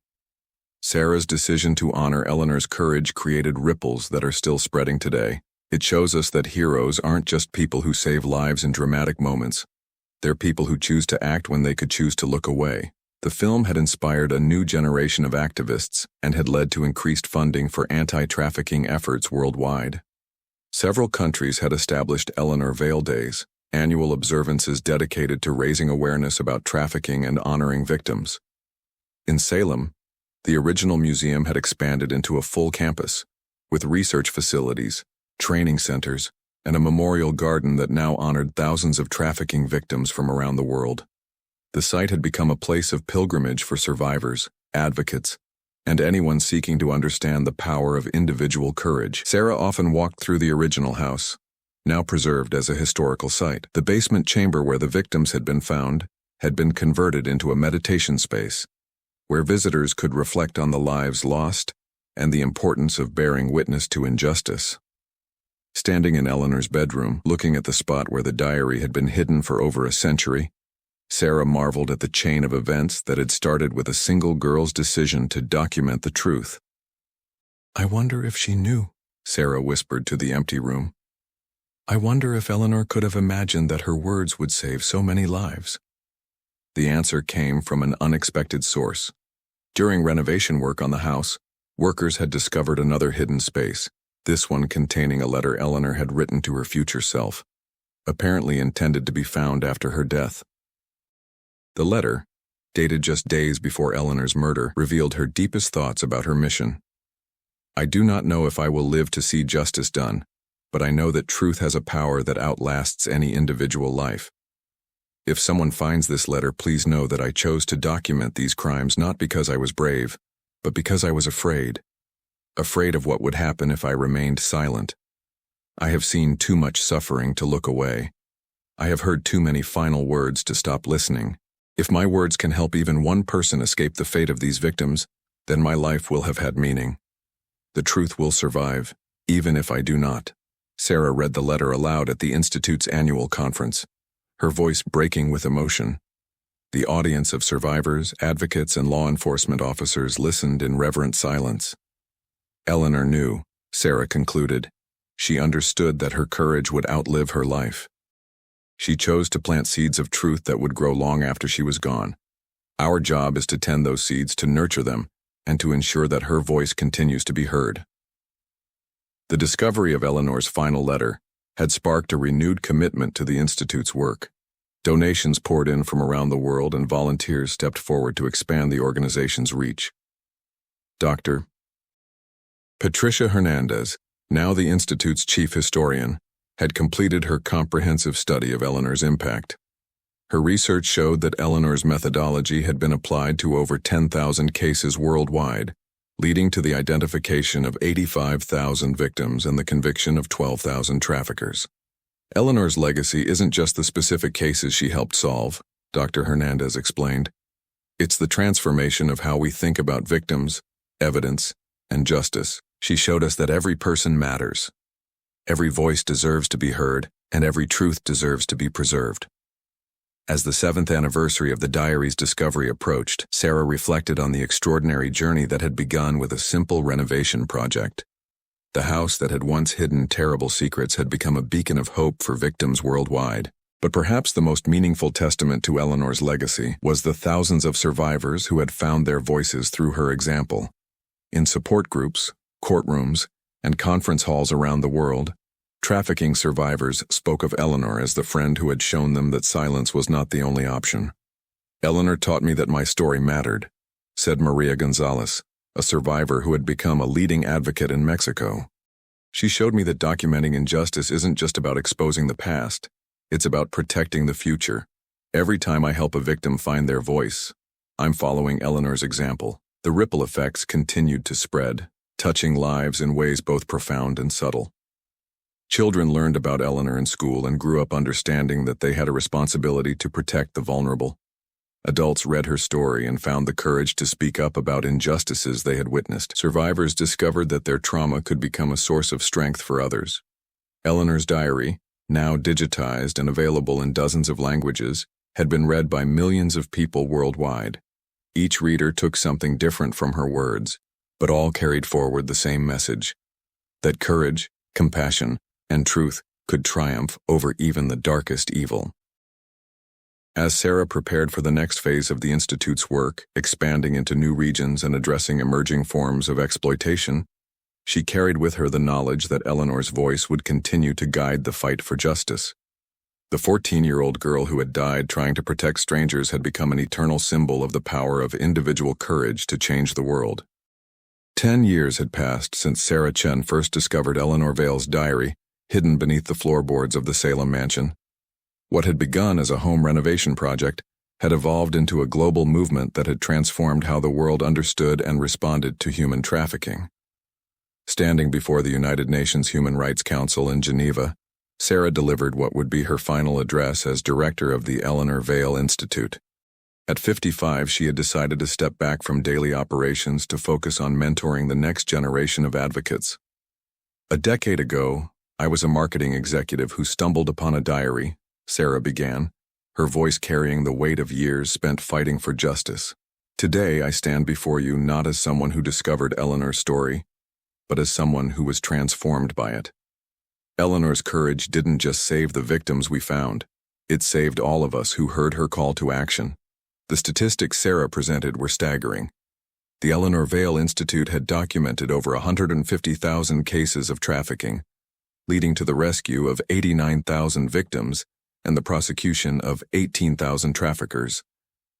Sarah's decision to honor Eleanor's courage created ripples that are still spreading today. It shows us that heroes aren't just people who save lives in dramatic moments. They're people who choose to act when they could choose to look away. The film had inspired a new generation of activists and had led to increased funding for anti-trafficking efforts worldwide. Several countries had established Eleanor Vale Days, annual observances dedicated to raising awareness about trafficking and honoring victims. In Salem, the original museum had expanded into a full campus, with research facilities, training centers, and a memorial garden that now honored thousands of trafficking victims from around the world. The site had become a place of pilgrimage for survivors, advocates, and anyone seeking to understand the power of individual courage. Sarah often walked through the original house, now preserved as a historical site. The basement chamber where the victims had been found had been converted into a meditation space, where visitors could reflect on the lives lost and the importance of bearing witness to injustice. Standing in Eleanor's bedroom, looking at the spot where the diary had been hidden for over a century, Sarah marveled at the chain of events that had started with a single girl's decision to document the truth. "I wonder if she knew," Sarah whispered to the empty room. "I wonder if Eleanor could have imagined that her words would save so many lives." The answer came from an unexpected source. During renovation work on the house, workers had discovered another hidden space, this one containing a letter Eleanor had written to her future self, apparently intended to be found after her death. The letter, dated just days before Eleanor's murder, revealed her deepest thoughts about her mission. "I do not know if I will live to see justice done, but I know that truth has a power that outlasts any individual life. If someone finds this letter, please know that I chose to document these crimes not because I was brave, but because I was afraid of what would happen if I remained silent. I have seen too much suffering to look away. I have heard too many final words to stop listening. If my words can help even one person escape the fate of these victims, then my life will have had meaning. The truth will survive, even if I do not." Sarah read the letter aloud at the Institute's annual conference, her voice breaking with emotion. The audience of survivors, advocates, and law enforcement officers listened in reverent silence. Eleanor knew, Sarah concluded. She understood that her courage would outlive her life. She chose to plant seeds of truth that would grow long after she was gone. Our job is to tend those seeds, to nurture them, and to ensure that her voice continues to be heard. The discovery of Eleanor's final letter had sparked a renewed commitment to the Institute's work. Donations poured in from around the world, and volunteers stepped forward to expand the organization's reach. Dr. Patricia Hernandez, now the Institute's chief historian, had completed her comprehensive study of Eleanor's impact. Her research showed that Eleanor's methodology had been applied to over 10,000 cases worldwide, leading to the identification of 85,000 victims and the conviction of 12,000 traffickers. Eleanor's legacy isn't just the specific cases she helped solve, Dr. Hernandez explained. It's the transformation of how we think about victims, evidence, and justice. She showed us that every person matters. Every voice deserves to be heard, and every truth deserves to be preserved. As the 7th anniversary of the diary's discovery approached, Sarah reflected on the extraordinary journey that had begun with a simple renovation project. The house that had once hidden terrible secrets had become a beacon of hope for victims worldwide. But perhaps the most meaningful testament to Eleanor's legacy was the thousands of survivors who had found their voices through her example. In support groups, courtrooms, and conference halls around the world, trafficking survivors spoke of Eleanor as the friend who had shown them that silence was not the only option. "Eleanor taught me that my story mattered," said Maria Gonzalez, a survivor who had become a leading advocate in Mexico. "She showed me that documenting injustice isn't just about exposing the past, it's about protecting the future. Every time I help a victim find their voice, I'm following Eleanor's example." The ripple effects continued to spread, touching lives in ways both profound and subtle. Children learned about Eleanor in school and grew up understanding that they had a responsibility to protect the vulnerable. Adults read her story and found the courage to speak up about injustices they had witnessed. Survivors discovered that their trauma could become a source of strength for others. Eleanor's diary, now digitized and available in dozens of languages, had been read by millions of people worldwide. Each reader took something different from her words, but all carried forward the same message: that courage, compassion, and truth could triumph over even the darkest evil. As Sarah prepared for the next phase of the Institute's work, expanding into new regions and addressing emerging forms of exploitation, she carried with her the knowledge that Eleanor's voice would continue to guide the fight for justice. The 14-year-old girl who had died trying to protect strangers had become an eternal symbol of the power of individual courage to change the world. 10 years had passed since Sarah Chen first discovered Eleanor Vale's diary, hidden beneath the floorboards of the Salem mansion. What had begun as a home renovation project had evolved into a global movement that had transformed how the world understood and responded to human trafficking. Standing before the United Nations Human Rights Council in Geneva, Sarah delivered what would be her final address as director of the Eleanor Vale Institute. At 55, she had decided to step back from daily operations to focus on mentoring the next generation of advocates. A decade ago, I was a marketing executive who stumbled upon a diary, Sarah began, her voice carrying the weight of years spent fighting for justice. Today, I stand before you not as someone who discovered Eleanor's story, but as someone who was transformed by it. Eleanor's courage didn't just save the victims we found, it saved all of us who heard her call to action. The statistics Sarah presented were staggering. The Eleanor Vale Institute had documented over 150,000 cases of trafficking, leading to the rescue of 89,000 victims and the prosecution of 18,000 traffickers.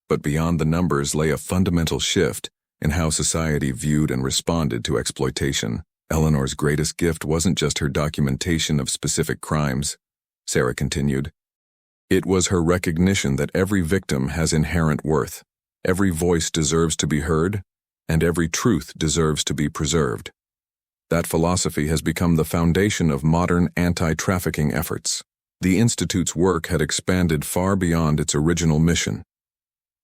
But beyond the numbers lay a fundamental shift in how society viewed and responded to exploitation. Eleanor's greatest gift wasn't just her documentation of specific crimes, Sarah continued. It was her recognition that every victim has inherent worth, every voice deserves to be heard, and every truth deserves to be preserved. That philosophy has become the foundation of modern anti-trafficking efforts. The Institute's work had expanded far beyond its original mission.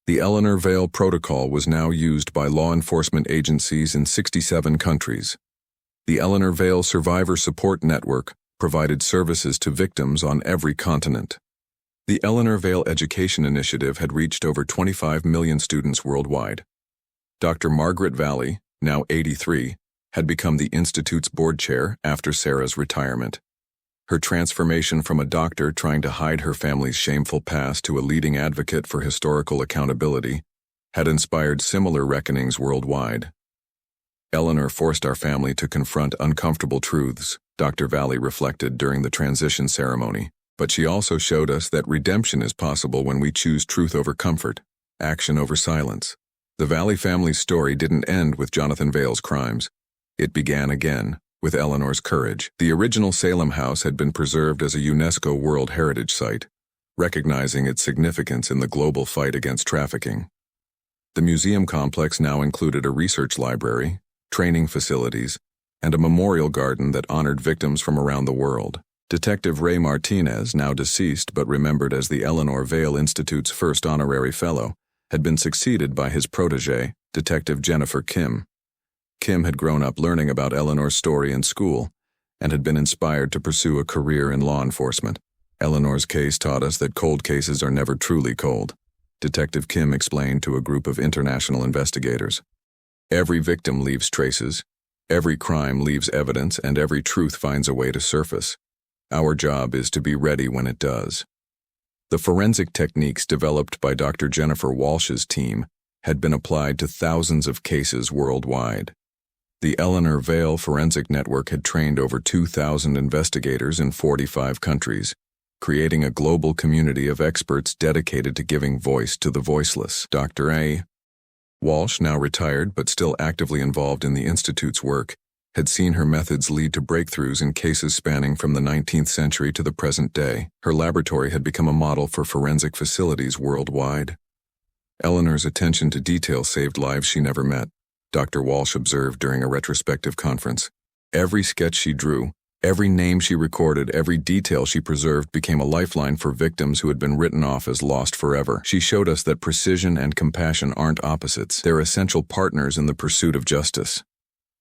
The Eleanor Vale Protocol was now used by law enforcement agencies in 67 countries. The Eleanor Vale Survivor Support Network provided services to victims on every continent. The Eleanor Vale Education Initiative had reached over 25 million students worldwide. Dr. Margaret Vale, now 83, had become the Institute's board chair after Sarah's retirement. Her transformation from a doctor trying to hide her family's shameful past to a leading advocate for historical accountability had inspired similar reckonings worldwide. Eleanor forced our family to confront uncomfortable truths, Dr. Vale reflected during the transition ceremony. But she also showed us that redemption is possible when we choose truth over comfort, action over silence. The Vale family's story didn't end with Jonathan Vale's crimes. It began again, with Eleanor's courage. The original Salem house had been preserved as a UNESCO World Heritage Site, recognizing its significance in the global fight against trafficking. The museum complex now included a research library, training facilities, and a memorial garden that honored victims from around the world. Detective Ray Martinez, now deceased but remembered as the Eleanor Vale Institute's first honorary fellow, had been succeeded by his protégé, Detective Jennifer Kim. Kim had grown up learning about Eleanor's story in school and had been inspired to pursue a career in law enforcement. Eleanor's case taught us that cold cases are never truly cold, Detective Kim explained to a group of international investigators. Every victim leaves traces, every crime leaves evidence, and every truth finds a way to surface. Our job is to be ready when it does. The forensic techniques developed by Dr. Jennifer Walsh's team had been applied to thousands of cases worldwide. The Eleanor Vale Forensic Network had trained over 2,000 investigators in 45 countries, creating a global community of experts dedicated to giving voice to the voiceless. Dr. A. Walsh, now retired but still actively involved in the Institute's work, had seen her methods lead to breakthroughs in cases spanning from the 19th century to the present day. Her laboratory had become a model for forensic facilities worldwide. Eleanor's attention to detail saved lives she never met, Dr. Walsh observed during a retrospective conference. Every sketch she drew, Every name she recorded, every detail she preserved became a lifeline for victims who had been written off as lost forever. She showed us that precision and compassion aren't opposites. They're essential partners in the pursuit of justice.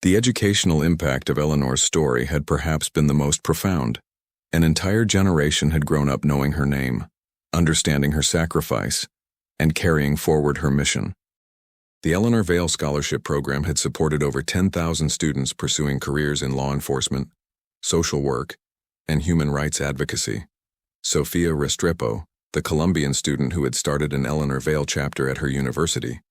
The educational impact of Eleanor's story had perhaps been the most profound. An entire generation had grown up knowing her name, understanding her sacrifice, and carrying forward her mission. The Eleanor Vale Scholarship Program had supported over 10,000 students pursuing careers in law enforcement, social work, and human rights advocacy. Sofia Restrepo, the Colombian student who had started an Eleanor Vale chapter at her university,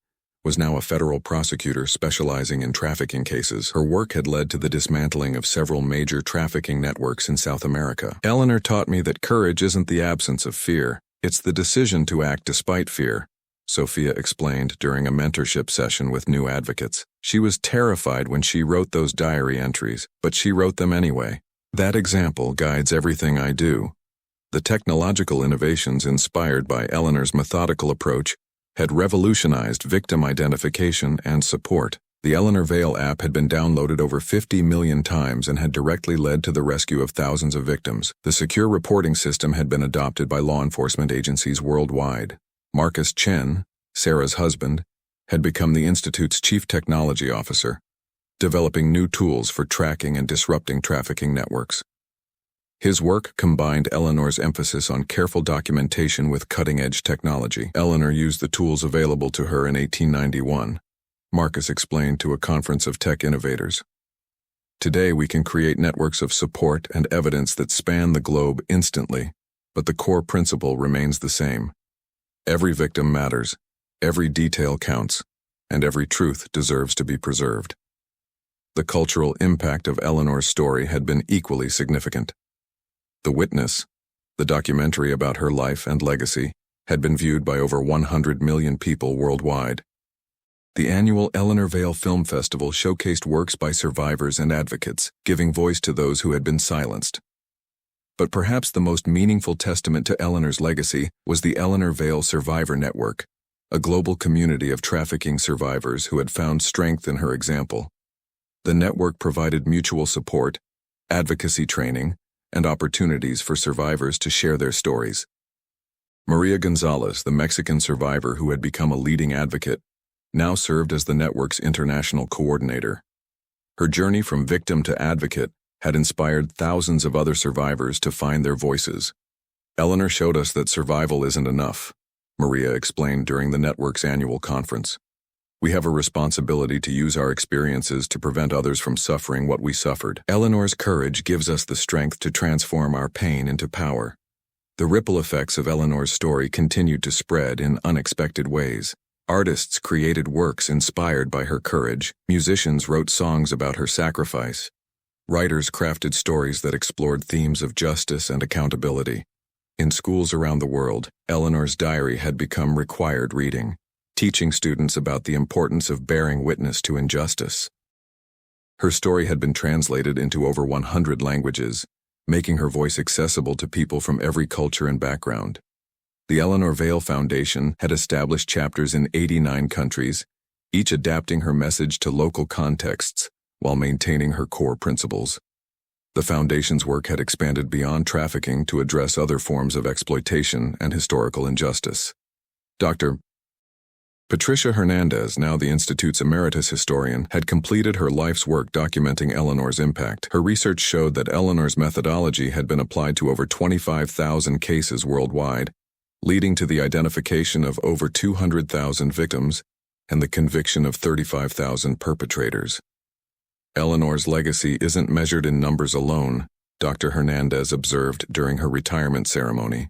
was now a federal prosecutor specializing in trafficking cases. Her work had led to the dismantling of several major trafficking networks in South America. Eleanor taught me that courage isn't the absence of fear, it's the decision to act despite fear, Sofia explained during a mentorship session with new advocates. She was terrified when she wrote those diary entries, but she wrote them anyway. That example guides everything I do. The technological innovations inspired by Eleanor's methodical approach had revolutionized victim identification and support. The Eleanor Vale app had been downloaded over 50 million times and had directly led to the rescue of thousands of victims. The secure reporting system had been adopted by law enforcement agencies worldwide. Marcus Chen, Sarah's husband, had become the Institute's chief technology officer, developing new tools for tracking and disrupting trafficking networks. His work combined Eleanor's emphasis on careful documentation with cutting-edge technology. Eleanor used the tools available to her in 1891, Marcus explained to a conference of tech innovators. Today we can create networks of support and evidence that span the globe instantly, but the core principle remains the same. Every victim matters, every detail counts, and every truth deserves to be preserved. The cultural impact of Eleanor's story had been equally significant. The Witness, the documentary about her life and legacy, had been viewed by over 100 million people worldwide. The annual Eleanor Vale Film Festival showcased works by survivors and advocates, giving voice to those who had been silenced. But perhaps the most meaningful testament to Eleanor's legacy was the Eleanor Vale Survivor Network, a global community of trafficking survivors who had found strength in her example. The network provided mutual support, advocacy training, and opportunities for survivors to share their stories. Maria Gonzalez, the Mexican survivor who had become a leading advocate, now served as the network's international coordinator. Her journey from victim to advocate had inspired thousands of other survivors to find their voices. Eleanor showed us that survival isn't enough, Maria explained during the network's annual conference. We have a responsibility to use our experiences to prevent others from suffering what we suffered. Eleanor's courage gives us the strength to transform our pain into power. The ripple effects of Eleanor's story continued to spread in unexpected ways. Artists created works inspired by her courage. Musicians wrote songs about her sacrifice. Writers crafted stories that explored themes of justice and accountability. In schools around the world, Eleanor's diary had become required reading, teaching students about the importance of bearing witness to injustice. Her story had been translated into over 100 languages, making her voice accessible to people from every culture and background. The Eleanor Vale Foundation had established chapters in 89 countries, each adapting her message to local contexts while maintaining her core principles. The foundation's work had expanded beyond trafficking to address other forms of exploitation and historical injustice. Dr. Patricia Hernandez, now the Institute's emeritus historian, had completed her life's work documenting Eleanor's impact. Her research showed that Eleanor's methodology had been applied to over 25,000 cases worldwide, leading to the identification of over 200,000 victims and the conviction of 35,000 perpetrators. Eleanor's legacy isn't measured in numbers alone, Dr. Hernandez observed during her retirement ceremony.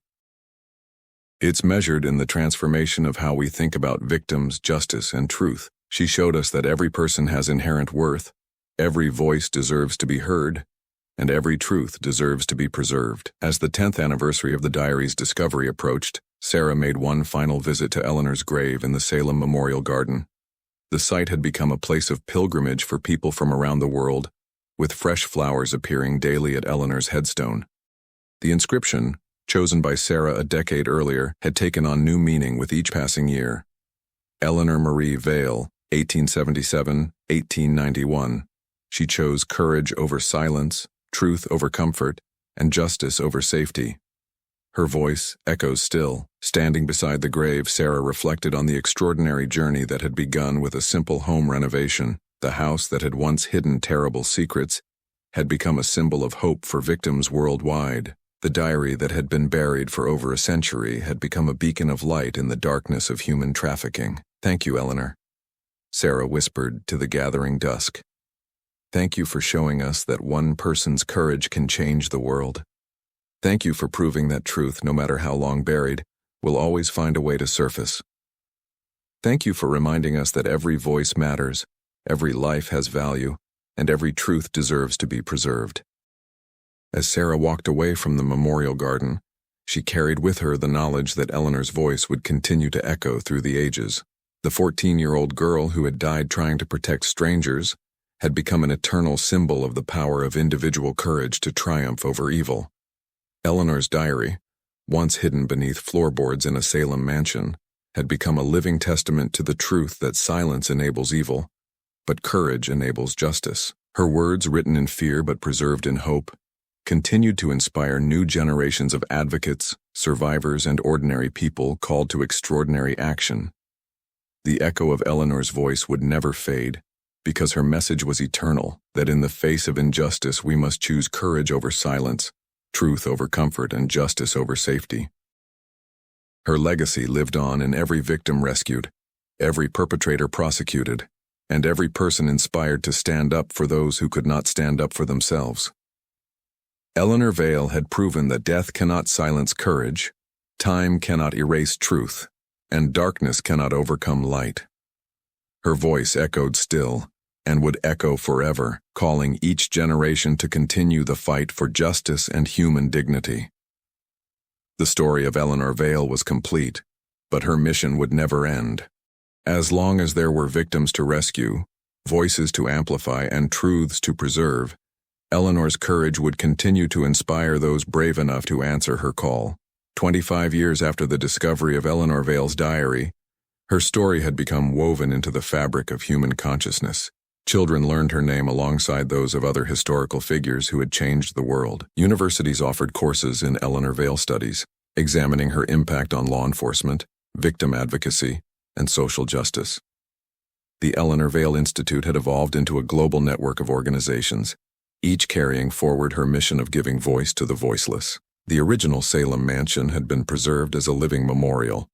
It's measured in the transformation of how we think about victims, justice, and truth. She showed us that every person has inherent worth, every voice deserves to be heard, and every truth deserves to be preserved. As the 10th anniversary of the diary's discovery approached, Sarah made one final visit to Eleanor's grave in the Salem Memorial Garden. The site had become a place of pilgrimage for people from around the world, with fresh flowers appearing daily at Eleanor's headstone. The inscription, chosen by Sarah a decade earlier, had taken on new meaning with each passing year. Eleanor Marie Vale, 1877-1891. She chose courage over silence, truth over comfort, and justice over safety. Her voice echoes still. Standing beside the grave, Sarah reflected on the extraordinary journey that had begun with a simple home renovation. The house that had once hidden terrible secrets had become a symbol of hope for victims worldwide. The diary that had been buried for over a century had become a beacon of light in the darkness of human trafficking. "Thank you, Eleanor," Sarah whispered to the gathering dusk. "Thank you for showing us that one person's courage can change the world. Thank you for proving that truth, no matter how long buried, will always find a way to surface. Thank you for reminding us that every voice matters, every life has value, and every truth deserves to be preserved." As Sarah walked away from the memorial garden, she carried with her the knowledge that Eleanor's voice would continue to echo through the ages. The 14-year-old girl who had died trying to protect strangers had become an eternal symbol of the power of individual courage to triumph over evil. Eleanor's diary, once hidden beneath floorboards in a Salem mansion, had become a living testament to the truth that silence enables evil, but courage enables justice. Her words, written in fear but preserved in hope, continued to inspire new generations of advocates, survivors, and ordinary people called to extraordinary action. The echo of Eleanor's voice would never fade, because her message was eternal, that in the face of injustice we must choose courage over silence, truth over comfort, and justice over safety. Her legacy lived on in every victim rescued, every perpetrator prosecuted, and every person inspired to stand up for those who could not stand up for themselves. Eleanor Vale had proven that death cannot silence courage, time cannot erase truth, and darkness cannot overcome light. Her voice echoed still, and would echo forever, calling each generation to continue the fight for justice and human dignity. The story of Eleanor Vale was complete, but her mission would never end. As long as there were victims to rescue, voices to amplify, and truths to preserve, Eleanor's courage would continue to inspire those brave enough to answer her call. 25 years after the discovery of Eleanor Vale's diary, her story had become woven into the fabric of human consciousness. Children learned her name alongside those of other historical figures who had changed the world. Universities offered courses in Eleanor Vale studies, examining her impact on law enforcement, victim advocacy, and social justice. The Eleanor Vale Institute had evolved into a global network of organizations, each carrying forward her mission of giving voice to the voiceless. The original Salem mansion had been preserved as a living memorial,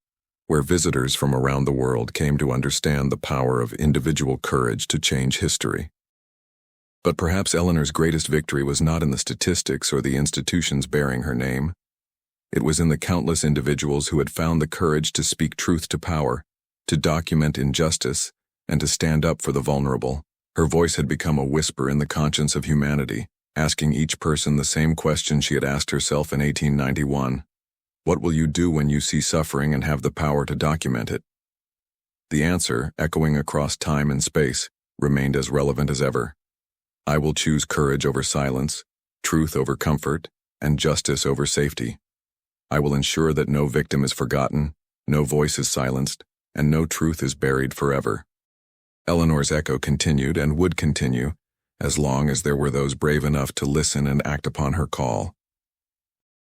where visitors from around the world came to understand the power of individual courage to change history. But perhaps Eleanor's greatest victory was not in the statistics or the institutions bearing her name. It was in the countless individuals who had found the courage to speak truth to power, to document injustice, and to stand up for the vulnerable. Her voice had become a whisper in the conscience of humanity, asking each person the same question she had asked herself in 1891. What will you do when you see suffering and have the power to document it? The answer, echoing across time and space, remained as relevant as ever. I will choose courage over silence, truth over comfort, and justice over safety. I will ensure that no victim is forgotten, no voice is silenced, and no truth is buried forever. Eleanor's echo continued and would continue, as long as there were those brave enough to listen and act upon her call.